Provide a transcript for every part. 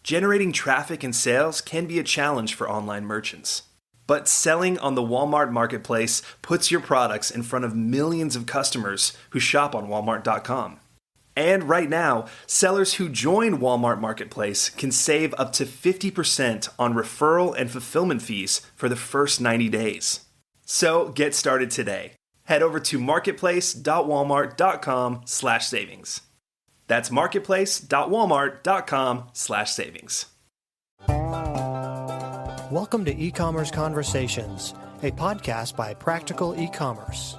Generating traffic and sales can be a challenge for online merchants. But selling on the Walmart Marketplace puts your products in front of millions of customers who shop on Walmart.com. And right now, sellers who join Walmart Marketplace can save up to 50% on referral and fulfillment fees for the first 90 days. So get started today. Head over to marketplace.walmart.com/savings. That's marketplace.walmart.com/savings. Welcome to E-Commerce Conversations, a podcast by Practical E-Commerce.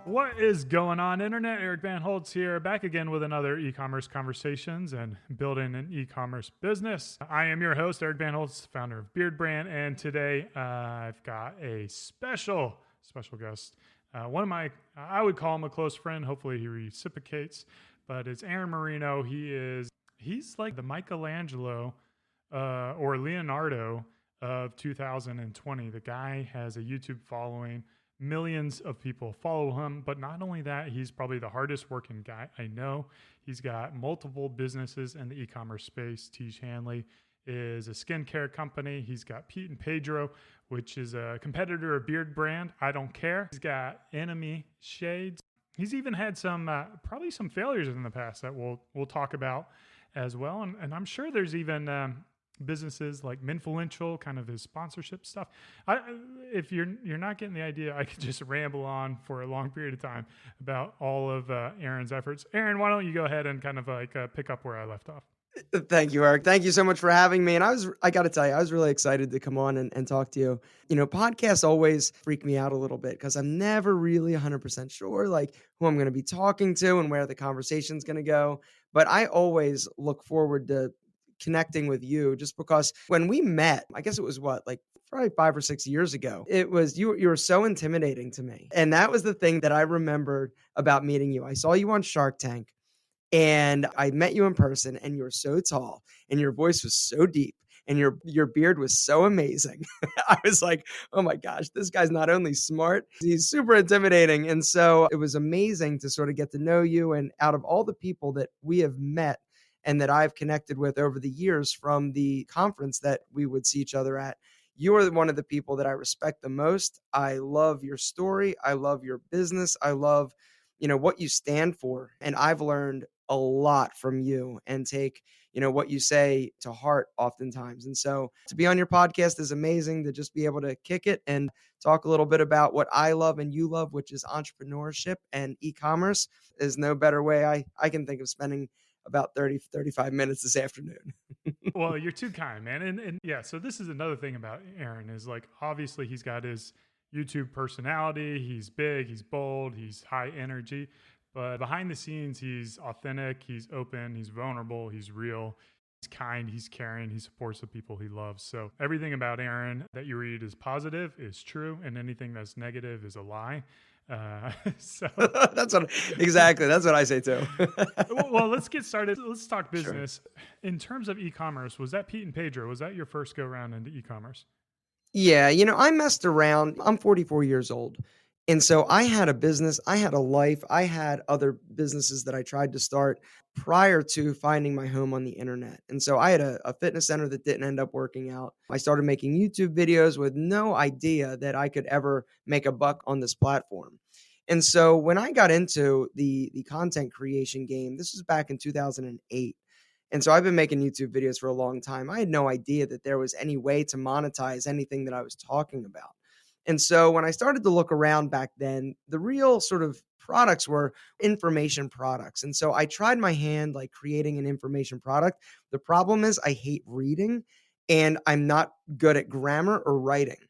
What is going on, Internet? Eric Van Holtz here, back again with another e-commerce conversations and building an e-commerce business. I am your host, Eric Van Holtz, founder of Beard Brand, and today I've got a special guest. One of my, I would call him a close friend. Hopefully he reciprocates, but it's Aaron Marino. He's like the Michelangelo or Leonardo of 2020. The guy has a YouTube following. Millions of people follow him, but not only that, he's probably the hardest working guy I know. He's got multiple businesses in the e-commerce space. Tiege Hanley is a skincare company. He's got Pete and Pedro, which is a competitor of Beard Brand. I don't care. He's got Enemy Shades. He's even had some probably some failures in the past that we'll talk about as well. And I'm sure there's even businesses like Minfluential, kind of his sponsorship stuff. If you're not getting the idea, I could just ramble on for a long period of time about all of Aaron's efforts. Aaron, why don't you go ahead and kind of like pick up where I left off? Thank you, Eric. Thank you so much for having me. And I got to tell you, I was really excited to come on and talk to you. You know, podcasts always freak me out a little bit because I'm never really 100% sure like who I'm going to be talking to and where the conversation's going to go. But I always look forward to connecting with you just because when we met, I guess it was probably 5 or 6 years ago, it was you were so intimidating to me. And that was the thing that I remembered about meeting you. I saw you on Shark Tank and I met you in person and you were so tall and your voice was so deep and your beard was so amazing. I was like, oh my gosh, this guy's not only smart, he's super intimidating. And so it was amazing to sort of get to know you. And out of all the people that we have met and that I've connected with over the years from the conference that we would see each other at, you are one of the people that I respect the most. I love your story. I love your business. I love, what you stand for. And I've learned a lot from you and take, what you say to heart oftentimes. And so to be on your podcast is amazing, to just be able to kick it and talk a little bit about what I love and you love, which is entrepreneurship and e-commerce. Is no better way I can think of spending about 35 minutes this afternoon. Well, you're too kind, man. And yeah, so this is another thing about Aaron is like, obviously he's got his YouTube personality. He's big, he's bold, he's high energy, but behind the scenes, he's authentic, he's open, he's vulnerable, he's real, he's kind, he's caring, he supports the people he loves. So everything about Aaron that you read is positive, is true, and anything that's negative is a lie. So that's what I say too. Well, let's get started. Let's talk business. Sure. In terms of e-commerce, was that Pete and Pedro? Was that your first go round into e-commerce? Yeah, I messed around. I'm 44 years old. And so I had a business, I had a life, I had other businesses that I tried to start prior to finding my home on the internet. And so I had a fitness center that didn't end up working out. I started making YouTube videos with no idea that I could ever make a buck on this platform. And so when I got into the content creation game, this was back in 2008. And so I've been making YouTube videos for a long time. I had no idea that there was any way to monetize anything that I was talking about. And so when I started to look around back then, the real sort of products were information products. And so I tried my hand like creating an information product. The problem is I hate reading and I'm not good at grammar or writing.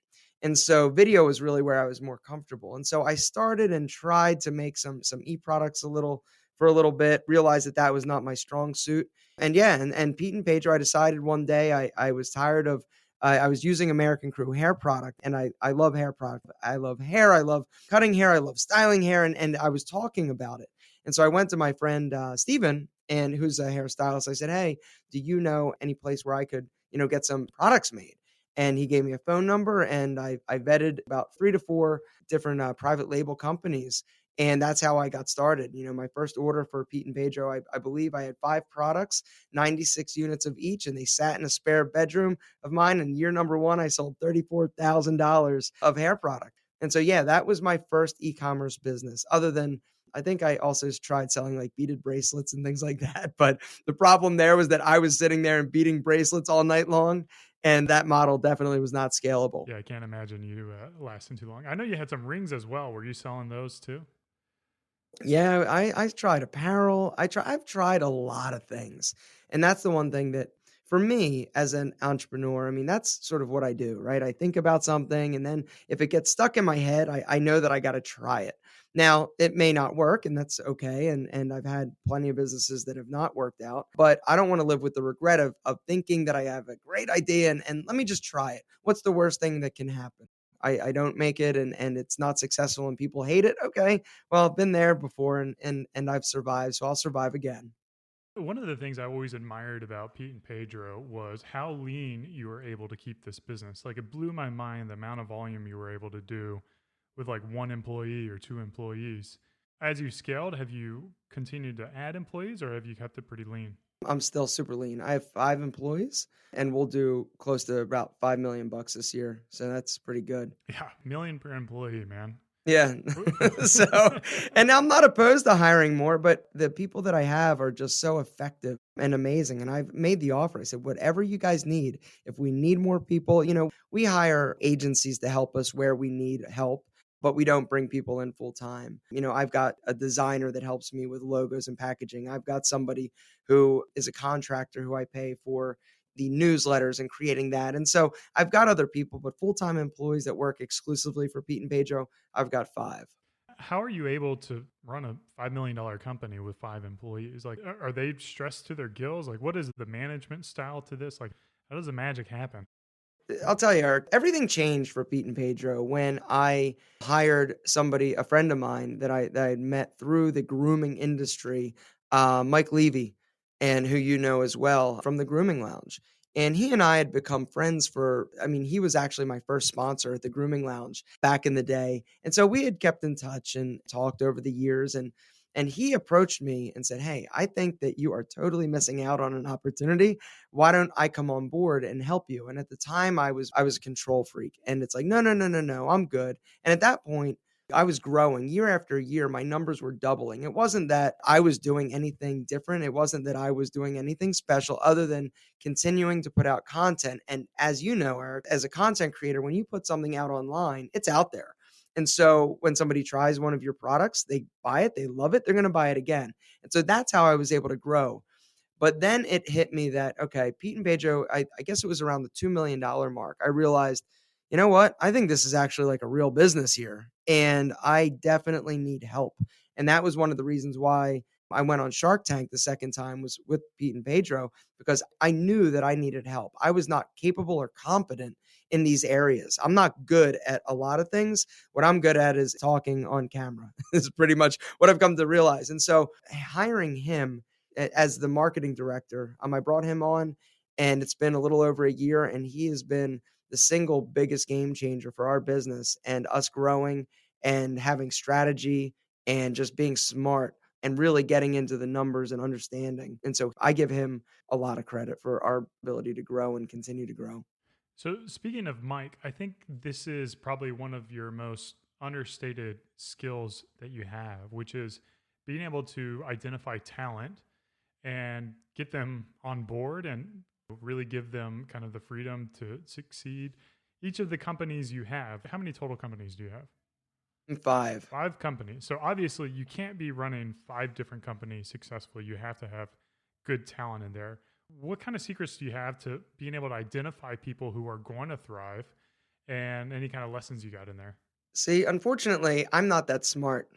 And so video was really where I was more comfortable. And so I started and tried to make some e-products for a little bit, realized that was not my strong suit. And yeah, and Pete and Pedro, I decided one day I was tired of I was using American Crew hair product, and I love hair product. I love hair. I love cutting hair. I love styling hair, and I was talking about it. And so I went to my friend Steven, and who's a hairstylist. I said, hey, do you know any place where I could, get some products made? And he gave me a phone number, and I vetted about 3 to 4 different private label companies. And that's how I got started. My first order for Pete and Pedro, I believe I had 5 products, 96 units of each, and they sat in a spare bedroom of mine. And year number one, I sold $34,000 of hair product. And so, yeah, that was my first e-commerce business. Other than, I think I also tried selling like beaded bracelets and things like that. But the problem there was that I was sitting there and beating bracelets all night long. And that model definitely was not scalable. Yeah, I can't imagine you lasting too long. I know you had some rings as well. Were you selling those too? Yeah, I tried apparel. I've tried a lot of things. And that's the one thing that for me as an entrepreneur, I mean, that's sort of what I do, right? I think about something and then if it gets stuck in my head, I know that I got to try it. Now, it may not work and that's okay. And I've had plenty of businesses that have not worked out, but I don't want to live with the regret of thinking that I have a great idea and let me just try it. What's the worst thing that can happen? I don't make it and it's not successful and people hate it. Okay. Well, I've been there before and I've survived, so I'll survive again. One of the things I always admired about Pete and Pedro was how lean you were able to keep this business. Like it blew my mind the amount of volume you were able to do with like one employee or two employees. As you scaled, have you continued to add employees or have you kept it pretty lean? I'm still super lean. I have 5 employees and we'll do close to about 5 million bucks this year. So that's pretty good. Yeah, million per employee, man. Yeah. So, and I'm not opposed to hiring more, but the people that I have are just so effective and amazing. And I've made the offer. I said, whatever you guys need, if we need more people, we hire agencies to help us where we need help. But we don't bring people in full time. I've got a designer that helps me with logos and packaging. I've got somebody who is a contractor who I pay for the newsletters and creating that. And so I've got other people, but full-time employees that work exclusively for Pete and Pedro, I've got 5. How are you able to run a $5 million company with 5 employees? Like, are they stressed to their gills? Like, what is the management style to this? Like, how does the magic happen? I'll tell you, Eric, everything changed for Pete and Pedro when I hired somebody, a friend of mine that I had met through the grooming industry, Mike Levy, and who you know as well from the Grooming Lounge. And he and I had become friends I mean, he was actually my first sponsor at the Grooming Lounge back in the day. And so we had kept in touch and talked over the years. And he approached me and said, "Hey, I think that you are totally missing out on an opportunity. Why don't I come on board and help you?" And at the time I was a control freak and it's like, no, no, no, no, no, I'm good. And at that point, I was growing year after year. My numbers were doubling. It wasn't that I was doing anything different. It wasn't that I was doing anything special other than continuing to put out content. And as you know, Eric, as a content creator, when you put something out online, it's out there. And so when somebody tries one of your products, they buy it, they love it, they're going to buy it again. And so that's how I was able to grow. But then it hit me that, okay, Pete and Pedro, I guess it was around the $2 million mark. I realized, you know what? I think this is actually like a real business here. And I definitely need help. And that was one of the reasons why I went on Shark Tank the second time was with Pete and Pedro, because I knew that I needed help. I was not capable or competent in these areas. I'm not good at a lot of things. What I'm good at is talking on camera. Is pretty much what I've come to realize. And so hiring him as the marketing director. I brought him on, and it's been a little over a year, and he has been the single biggest game changer for our business and us growing and having strategy and just being smart and really getting into the numbers and understanding. And so I give him a lot of credit for our ability to grow and continue to grow. So, speaking of Mike, I think this is probably one of your most understated skills that you have, which is being able to identify talent and get them on board and really give them kind of the freedom to succeed. Each of the companies you have, how many total companies do you have? 5. 5 companies. So obviously you can't be running 5 different companies successfully. You have to have good talent in there. What kind of secrets do you have to being able to identify people who are going to thrive and any kind of lessons you got in there? See, unfortunately, I'm not that smart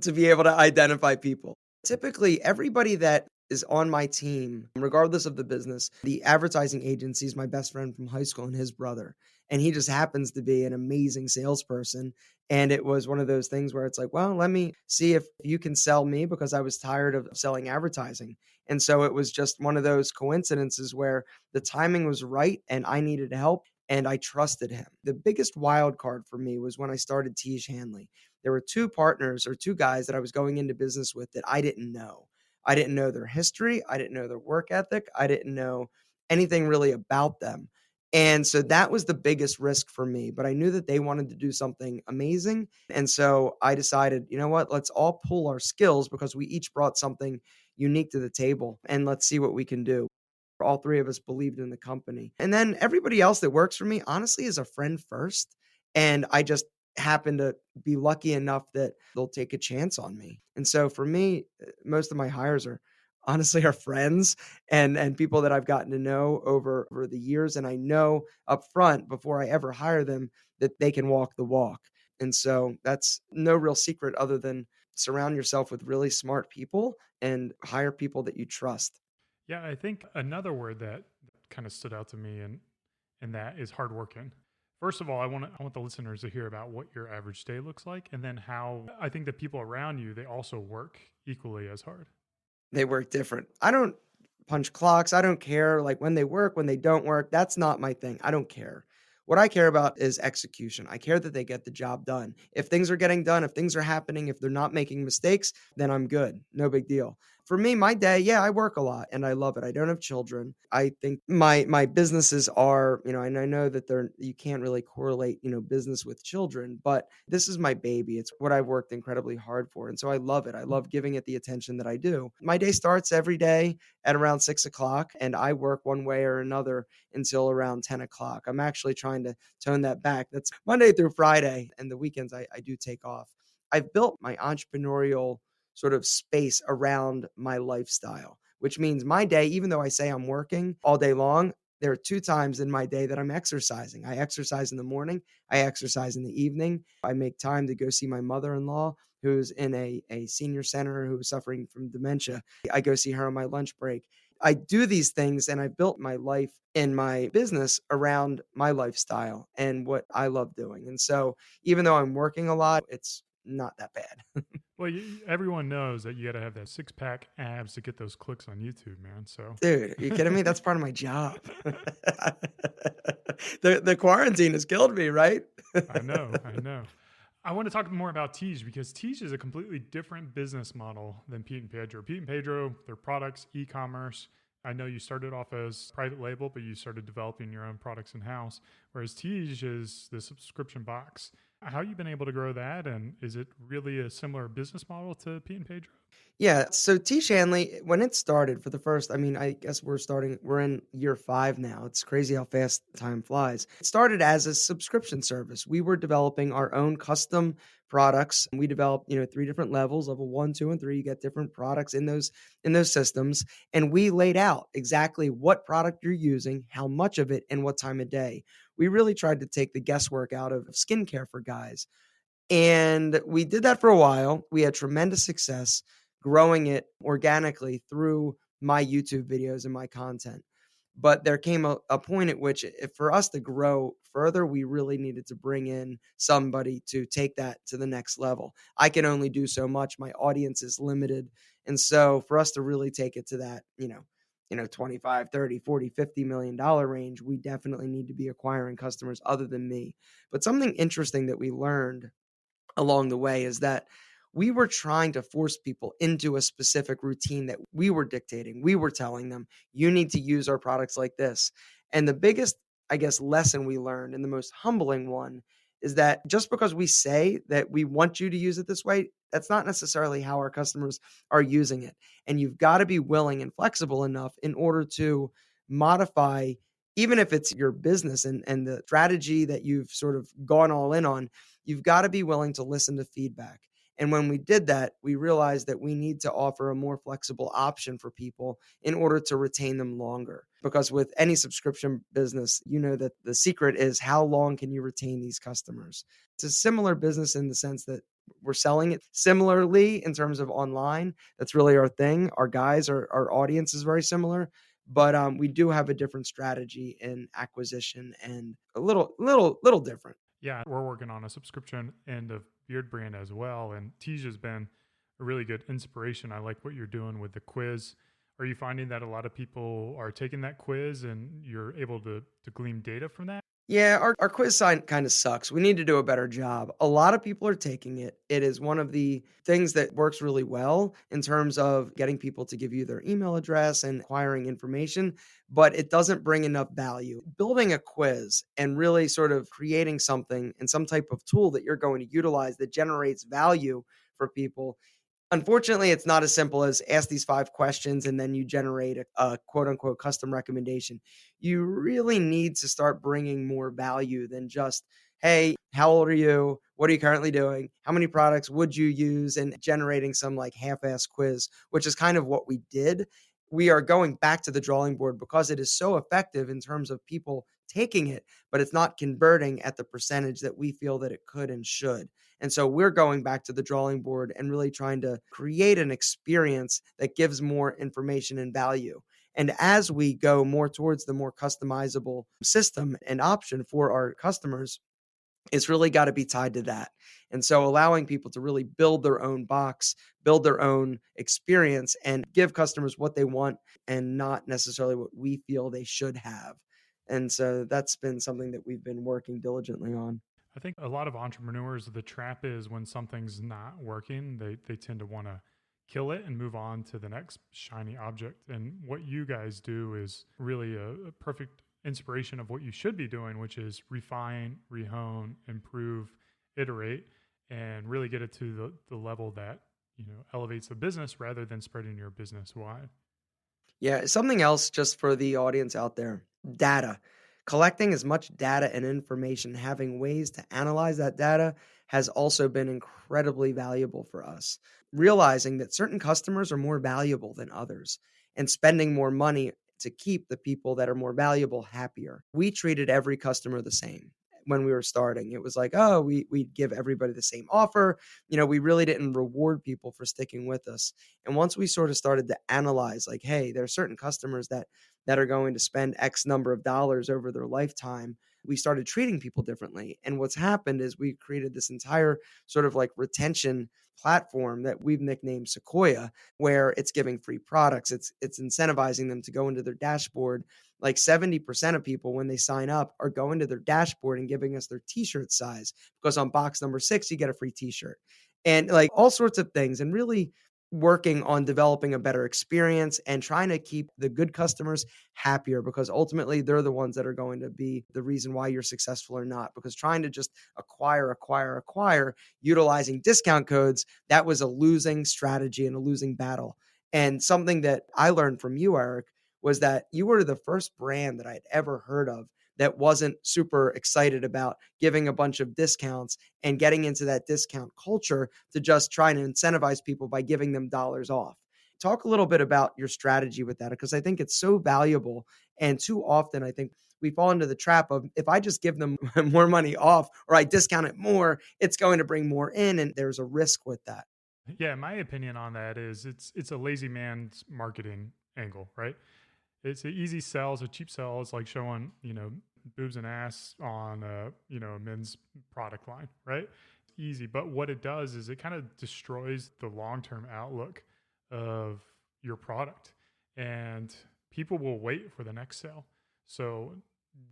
to be able to identify people. Typically, everybody that is on my team, regardless of the business, the advertising agency is my best friend from high school and his brother. And he just happens to be an amazing salesperson. And it was one of those things where it's like, well, let me see if you can sell me because I was tired of selling advertising. And so it was just one of those coincidences where the timing was right and I needed help and I trusted him. The biggest wild card for me was when I started Tiege Hanley. there were two partners or two guys that I was going into business with that I didn't know. I didn't know their history. I didn't know their work ethic. I didn't know anything really about them. And so that was the biggest risk for me. But I knew that they wanted to do something amazing. And so I decided, you know what, let's all pull our skills because we each brought something unique to the table and let's see what we can do. All three of us believed in the company. And then everybody else that works for me, honestly, is a friend first. And I just happen to be lucky enough that they'll take a chance on me. And so for me, most of my hires are honestly are friends and people that I've gotten to know over the years. And I know up front before I ever hire them that they can walk the walk. And so that's no real secret other than surround yourself with really smart people and hire people that you trust. Yeah, I think another word that kind of stood out to me and that is hardworking. First of all, I want the listeners to hear about what your average day looks like, and then how I think the people around you, they also work equally as hard. They work different. I don't punch clocks. I don't care like when they work, when they don't work. That's not my thing. I don't care. What I care about is execution. I care that they get the job done. If things are getting done, if things are happening, if they're not making mistakes, then I'm good. No big deal. For me, my day, yeah, I work a lot and I love it. I don't have children. I think my businesses are, and I know that you can't really correlate, business with children, but this is my baby. It's what I've worked incredibly hard for. And so I love it. I love giving it the attention that I do. My day starts every day at around 6 o'clock, and I work one way or another until around 10 o'clock. I'm actually trying to tone that back. That's Monday through Friday, and the weekends I do take off. I've built my entrepreneurial sort of space around my lifestyle, which means my day, even though I say I'm working all day long, there are two times in my day that I'm exercising. I exercise in the morning, I exercise in the evening. I make time to go see my mother-in-law who's in a senior center who's suffering from dementia. I go see her on my lunch break. I do these things and I built my life and my business around my lifestyle and what I love doing. And so even though I'm working a lot, it's not that bad. Well, everyone knows that you got to have that six pack abs to get those clicks on YouTube, man. So, Dude, are you kidding me? That's part of my job. The quarantine has killed me, right? I know, I know. I want to talk more about Teej because Teej is a completely different business model than Pete and Pedro. Pete and Pedro, their products, e-commerce. I know you started off as private label, but you started developing your own products in-house, whereas Teej is the subscription box. How have you been able to grow that? And is it really a similar business model to Pete and Pedro? Yeah, so T. Shanley, when it started for the first, I guess we're in year 5 now. It's crazy how fast time flies. It started as a subscription service. We were developing our own custom products. We developed, 3 different levels, level 1, 2, and 3. You get different products in those systems, and we laid out exactly what product you're using, how much of it, and what time of day. We really tried to take the guesswork out of skincare for guys. And we did that for a while. We had tremendous success growing it organically through my YouTube videos and my content. But there came a point at which, if for us to grow further, we really needed to bring in somebody to take that to the next level. I can only do so much. My audience is limited. And so for us to really take it to that, 25, 30, 40, $50 million range, we definitely need to be acquiring customers other than me. But something interesting that we learned along the way is that we were trying to force people into a specific routine that we were dictating. We were telling them, you need to use our products like this. And the biggest, I guess, lesson we learned, and the most humbling one, is that just because we say that we want you to use it this way, that's not necessarily how our customers are using it. And you've got to be willing and flexible enough in order to modify, even if it's your business and the strategy that you've sort of gone all in on, you've got to be willing to listen to feedback. And when we did that, we realized that we need to offer a more flexible option for people in order to retain them longer. Because with any subscription business, you know that the secret is how long can you retain these customers? It's a similar business in the sense that we're selling it similarly in terms of online. That's really our thing. Our audience is very similar, but we do have a different strategy in acquisition and a little different. Yeah, we're working on a subscription end of Beard Brand as well. And Tej has been a really good inspiration. I like what you're doing with the quiz. Are you finding that a lot of people are taking that quiz and you're able to glean data from that? Yeah, our quiz sign kind of sucks. We need to do a better job. A lot of people are taking it. It is one of the things that works really well in terms of getting people to give you their email address and acquiring information, but it doesn't bring enough value. Building a quiz and really sort of creating something and some type of tool that you're going to utilize that generates value for people. Unfortunately, it's not as simple as ask these 5 questions and then you generate a quote unquote custom recommendation. You really need to start bringing more value than just, "Hey, how old are you? What are you currently doing? How many products would you use?" and generating some like half-ass quiz, which is kind of what we did. We are going back to the drawing board because it is so effective in terms of people taking it, but it's not converting at the percentage that we feel that it could and should. And so we're going back to the drawing board and really trying to create an experience that gives more information and value. And as we go more towards the more customizable system and option for our customers, it's really got to be tied to that. And so allowing people to really build their own box, build their own experience, and give customers what they want and not necessarily what we feel they should have. And so that's been something that we've been working diligently on. I think a lot of entrepreneurs, the trap is when something's not working, they tend to want to kill it and move on to the next shiny object. And what you guys do is really a perfect inspiration of what you should be doing, which is refine, rehone, improve, iterate, and really get it to the level that, elevates the business rather than spreading your business wide. Yeah, something else just for the audience out there, data. Collecting as much data and information, having ways to analyze that data has also been incredibly valuable for us. Realizing that certain customers are more valuable than others and spending more money to keep the people that are more valuable happier. We treated every customer the same when we were starting. It was like, oh, we'd give everybody the same offer. We really didn't reward people for sticking with us. And once we sort of started to analyze, like, hey, there are certain customers that are going to spend X number of dollars over their lifetime, we started treating people differently. And what's happened is we created this entire sort of like retention platform that we've nicknamed Sequoia, where it's giving free products. It's incentivizing them to go into their dashboard. Like 70% of people when they sign up are going to their dashboard and giving us their t-shirt size because on box number 6 you get a free t-shirt. And like all sorts of things and really working on developing a better experience and trying to keep the good customers happier because ultimately they're the ones that are going to be the reason why you're successful or not. Because trying to just acquire, utilizing discount codes, that was a losing strategy and a losing battle. And something that I learned from you, Eric, was that you were the first brand that I'd ever heard of that wasn't super excited about giving a bunch of discounts and getting into that discount culture to just try and incentivize people by giving them dollars off. Talk a little bit about your strategy with that because I think it's so valuable. And too often, I think we fall into the trap of if I just give them more money off or I discount it more, it's going to bring more in. And there's a risk with that. Yeah, my opinion on that is it's a lazy man's marketing angle, right? It's an easy sell, it's a cheap sell. It's like showing, boobs and ass on a men's product line, right? Easy. But what it does is it kind of destroys the long-term outlook of your product. And people will wait for the next sale. So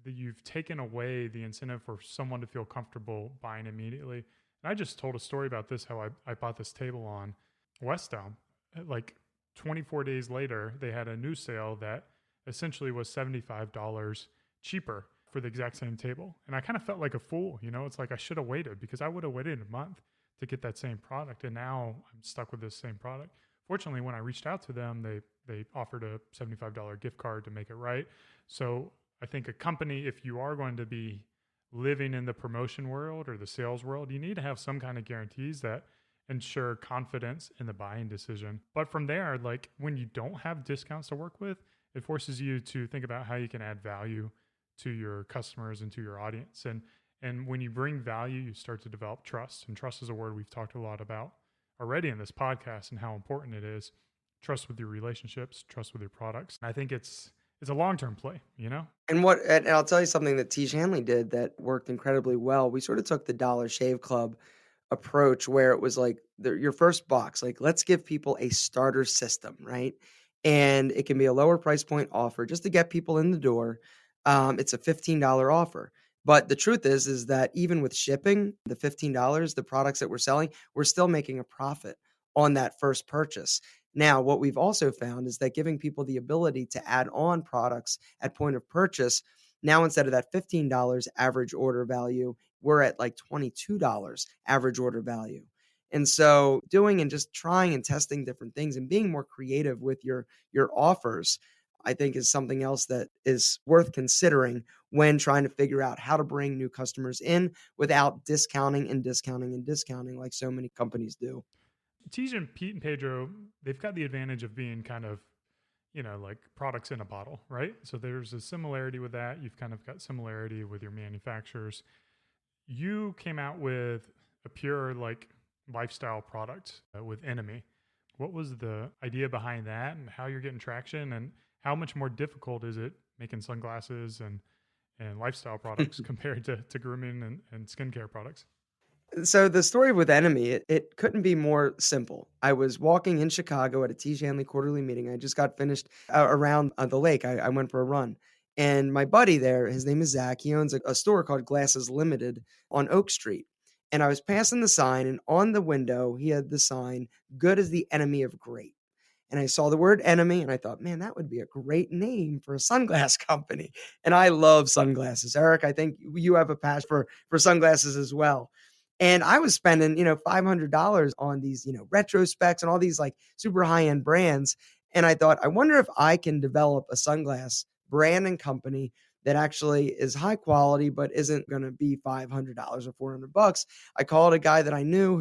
you've taken away the incentive for someone to feel comfortable buying immediately. And I just told a story about this, how I bought this table on West Elm. Like 24 days later, they had a new sale that essentially was $75 cheaper for the exact same table. And I kind of felt like a fool, it's like I should have waited because I would have waited a month to get that same product. And now I'm stuck with this same product. Fortunately, when I reached out to them, they offered a $75 gift card to make it right. So I think a company, if you are going to be living in the promotion world or the sales world, you need to have some kind of guarantees that ensure confidence in the buying decision. But from there, like when you don't have discounts to work with, it forces you to think about how you can add value to your customers and to your audience. And when you bring value, you start to develop trust. And trust is a word we've talked a lot about already in this podcast and how important it is. Trust with your relationships, trust with your products. And I think it's a long-term play, And I'll tell you something that Tiege Hanley did that worked incredibly well. We sort of took the Dollar Shave Club approach where it was like your first box, like let's give people a starter system, right? And it can be a lower price point offer just to get people in the door. It's a $15 offer. But the truth is that even with shipping, the $15, the products that we're selling, we're still making a profit on that first purchase. Now, what we've also found is that giving people the ability to add on products at point of purchase, now instead of that $15 average order value, we're at like $22 average order value. And so doing and just trying and testing different things and being more creative with your offers, I think is something else that is worth considering when trying to figure out how to bring new customers in without discounting and discounting and discounting like so many companies do. Tej and Pete and Pedro, they've got the advantage of being kind of, like products in a bottle, right? So there's a similarity with that. You've kind of got similarity with your manufacturers. You came out with a pure like lifestyle product with Enemy. What was the idea behind that, and how you're getting traction, and how much more difficult is it making sunglasses and lifestyle products compared to grooming and skincare products? So the story with Enemy, it couldn't be more simple. I was walking in Chicago at a T. Shanley quarterly meeting. I just got finished around the lake. I went for a run. And my buddy there, his name is Zach. He owns a store called Glasses Limited on Oak Street. And I was passing the sign, and on the window, he had the sign, "Good is the enemy of great." And I saw the word enemy, and I thought, man, that would be a great name for a sunglass company. And I love sunglasses. Eric, I think you have a passion for sunglasses as well. And I was spending, $500 on these, retro specs and all these like super high end brands. And I thought, I wonder if I can develop a sunglass brand and company that actually is high quality, but isn't going to be $500 or $400. I called a guy that I knew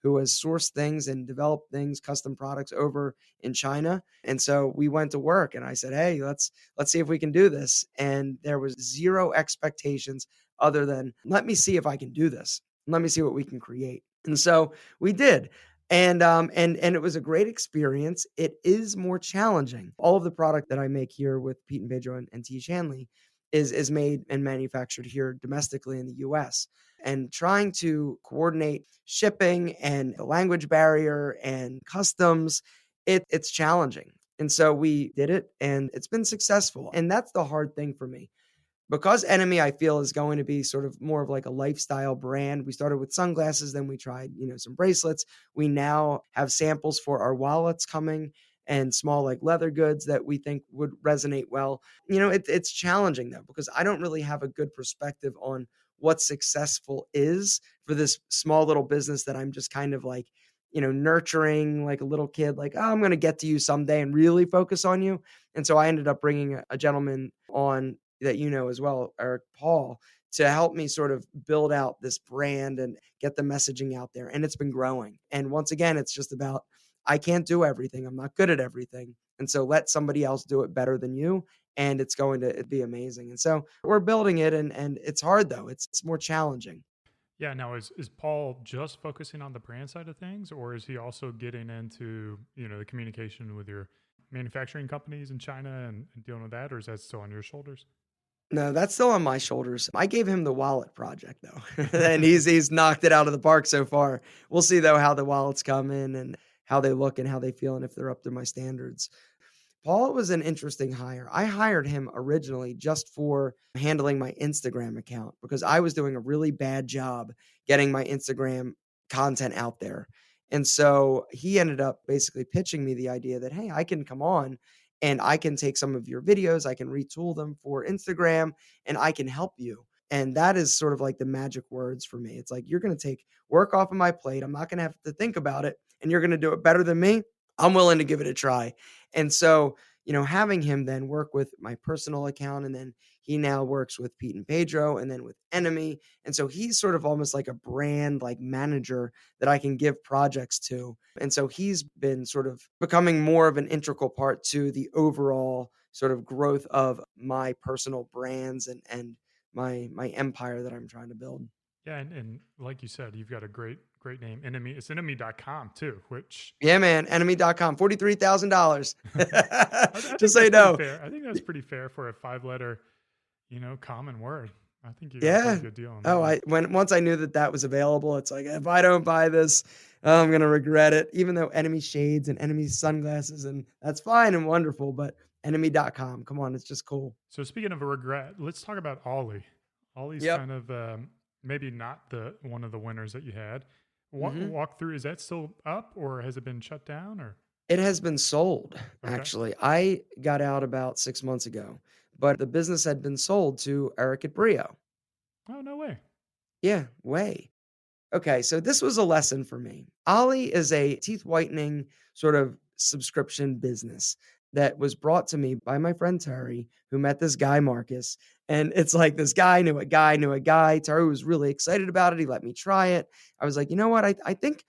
who has sourced things and developed things, custom products over in China. And so we went to work, and I said, hey, let's see if we can do this. And there was zero expectations other than, let me see if I can do this. Let me see what we can create. And so we did. And it was a great experience. It is more challenging. All of the product that I make here with Pete and Pedro and T. Shanley is made and manufactured here domestically in the US. And trying to coordinate shipping and the language barrier and customs, it's challenging. And so we did it, and it's been successful. And that's the hard thing for me. Because Enemy, I feel, is going to be sort of more of like a lifestyle brand. We started with sunglasses, then we tried, some bracelets. We now have samples for our wallets coming and small like leather goods that we think would resonate well. It's challenging though, because I don't really have a good perspective on what successful is for this small little business that I'm just kind of like, nurturing like a little kid, like, oh, I'm going to get to you someday and really focus on you. And so I ended up bringing a gentleman on that as well, Eric Paul, to help me sort of build out this brand and get the messaging out there. And it's been growing. And once again, it's just about, I can't do everything. I'm not good at everything. And so let somebody else do it better than you. And it's going to be amazing. And so we're building it, and it's hard though. It's more challenging. Yeah. Now, is Paul just focusing on the brand side of things, or is he also getting into, the communication with your manufacturing companies in China and dealing with that, or is that still on your shoulders? No, that's still on my shoulders. I gave him the wallet project though, and he's knocked it out of the park so far. We'll see though how the wallets come in and how they look and how they feel and if they're up to my standards. Paul was an interesting hire. I hired him originally just for handling my Instagram account because I was doing a really bad job getting my Instagram content out there. And so he ended up basically pitching me the idea that, hey, I can come on and I can take some of your videos, I can retool them for Instagram, and I can help you. And that is sort of like the magic words for me. It's like, you're going to take work off of my plate. I'm not going to have to think about it, and you're going to do it better than me. I'm willing to give it a try. And so, having him then work with my personal account, and then he now works with Pete and Pedro and then with Enemy. And so he's sort of almost like a brand like manager that I can give projects to. And so he's been sort of becoming more of an integral part to the overall sort of growth of my personal brands and my empire that I'm trying to build. Yeah, and like you said, you've got a great name. Enemy, it's enemy.com too, which Yeah, man, enemy.com, $43,000. I Just think so you that's pretty know. fair. I think that's pretty fair for a 5-letter, common word. I think you got a Yeah. pretty good deal on that. Oh, once I knew that was available, it's like, if I don't buy this, I'm gonna regret it. Even though Enemy shades and Enemy sunglasses, and that's fine and wonderful, but enemy.com, come on, it's just cool. So speaking of a regret, let's talk about Ollie. All these Yep. kind of maybe not the one of the winners that you had. hmm Walk through. Is that still up or has it been shut down? Or It has been sold, okay. actually. I got out about 6 months ago, but the business had been sold to Eric at Brio. Oh no way. Yeah, way. Okay, so this was a lesson for me. Ollie is a teeth whitening sort of subscription business that was brought to me by my friend Terry, who met this guy, Marcus. And it's like this guy knew a guy, knew a guy. Terry was really excited about it. He let me try it. I was like, you know what? I think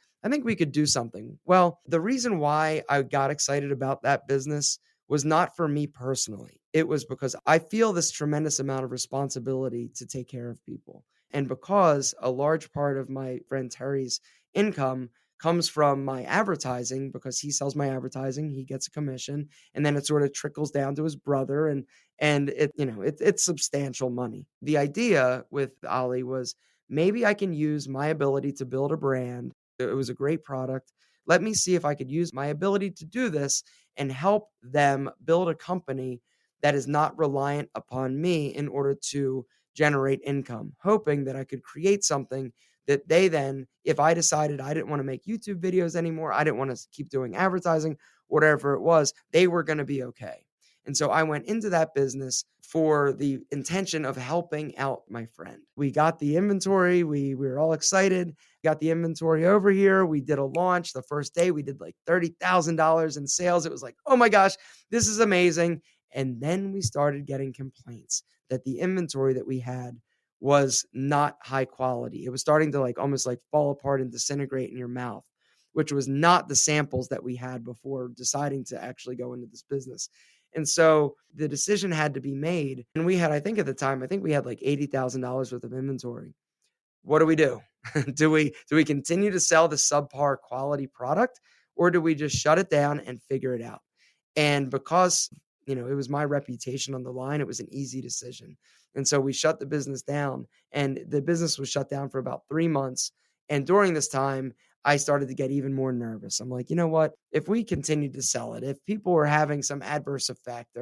we could do something. Well, the reason why I got excited about that business was not for me personally. It was because I feel this tremendous amount of responsibility to take care of people. And because a large part of my friend Terry's income comes from my advertising, because he sells my advertising, he gets a commission, and then it sort of trickles down to his brother, and it's substantial money. The idea with Ali was maybe I can use my ability to build a brand. It was a great product. Let me see if I could use my ability to do this and help them build a company that is not reliant upon me in order to generate income, hoping that I could create something that they then, if I decided I didn't want to make YouTube videos anymore, I didn't want to keep doing advertising, whatever it was, they were going to be okay. And so I went into that business for the intention of helping out my friend. We got the inventory. We were all excited. Got the inventory over here. We did a launch. The first day, we did like $30,000 in sales. It was like, oh my gosh, this is amazing. And then we started getting complaints that the inventory that we had was not high quality. It was starting to like almost like fall apart and disintegrate in your mouth, which was not the samples that we had before deciding to actually go into this business. And so the decision had to be made. And we had, I think at the time, I think we had like $80,000 worth of inventory. What do we do? do we continue to sell the subpar quality product, or do we just shut it down and figure it out? And because it was my reputation on the line, it was an easy decision. And so we shut the business down, and the business was shut down for about 3 months. And during this time, I started to get even more nervous. I'm like, you know what? If we continued to sell it, if people were having some adverse effect,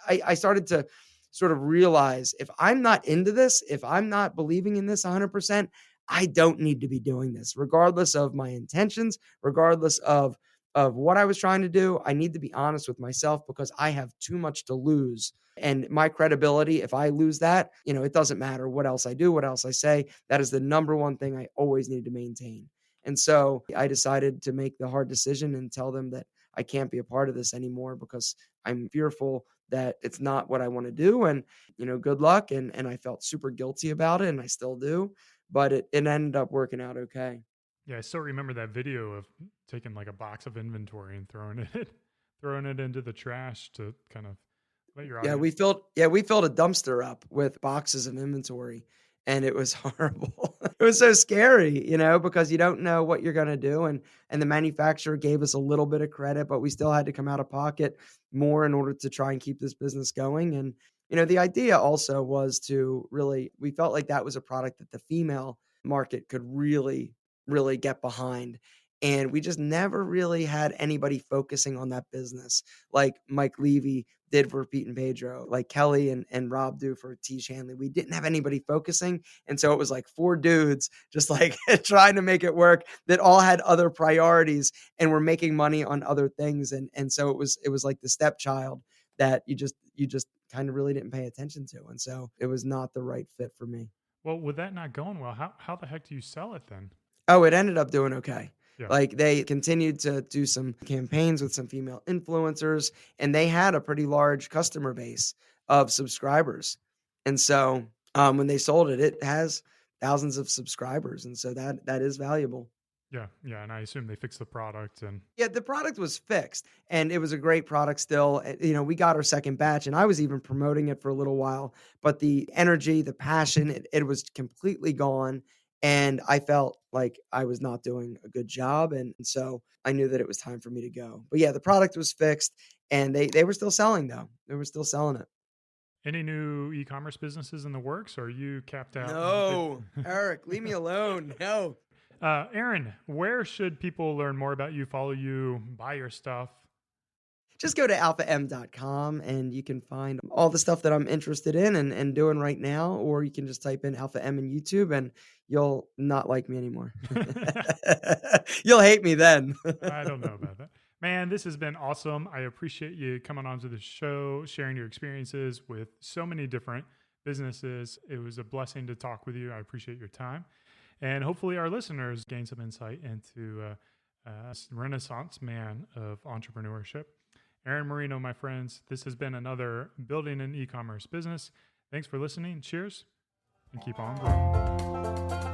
I started to sort of realize if I'm not into this, if I'm not believing in this 100%, I don't need to be doing this, regardless of my intentions, regardless of what I was trying to do. I need to be honest with myself because I have too much to lose. And my credibility, if I lose that, it doesn't matter what else I do, what else I say. That is the number one thing I always need to maintain. And so I decided to make the hard decision and tell them that I can't be a part of this anymore because I'm fearful that it's not what I want to do. And, good luck. And I felt super guilty about it, and I still do. But it ended up working out okay. Yeah, I still remember that video of taking like a box of inventory and throwing it into the trash to kind of let your Yeah, audience. we filled a dumpster up with boxes of inventory, and it was horrible. It was so scary, because you don't know what you're gonna do, and the manufacturer gave us a little bit of credit, but we still had to come out of pocket more in order to try and keep this business going. And the idea also was to really, we felt like that was a product that the female market could really, really get behind. And we just never really had anybody focusing on that business like Mike Levy did for Pete and Pedro, like Kelly and Rob do for T. Shanley. We didn't have anybody focusing. And so it was like four dudes just like trying to make it work that all had other priorities and were making money on other things. And so it was like the stepchild that you just kind of really didn't pay attention to. And so it was not the right fit for me. Well, with that not going well, how the heck do you sell it then? Oh, it ended up doing okay. Yeah. Like they continued to do some campaigns with some female influencers, and they had a pretty large customer base of subscribers. And so when they sold it, it has thousands of subscribers, and so that is valuable. Yeah, yeah, and I assume they fixed the product and Yeah, the product was fixed, and it was a great product still. We got our second batch, and I was even promoting it for a little while, but the energy, the passion, it was completely gone. And I felt like I was not doing a good job. And so I knew that it was time for me to go. But yeah, the product was fixed, and they were still selling though. They were still selling it. any new e-commerce businesses in the works, or are you capped out? No, Eric, leave me alone. No. Aaron, where should people learn more about you, follow you, buy your stuff? just go to alphaM.com and you can find all the stuff that I'm interested in and doing right now, or you can just type in Alpha M in YouTube and you'll not like me anymore. You'll hate me then. I don't know about that. Man, this has been awesome. I appreciate you coming onto the show, sharing your experiences with so many different businesses. It was a blessing to talk with you. I appreciate your time. And hopefully our listeners gain some insight into renaissance man of entrepreneurship. Aaron Marino, my friends, this has been another Building an E-Commerce Business. Thanks for listening. Cheers, and keep on growing.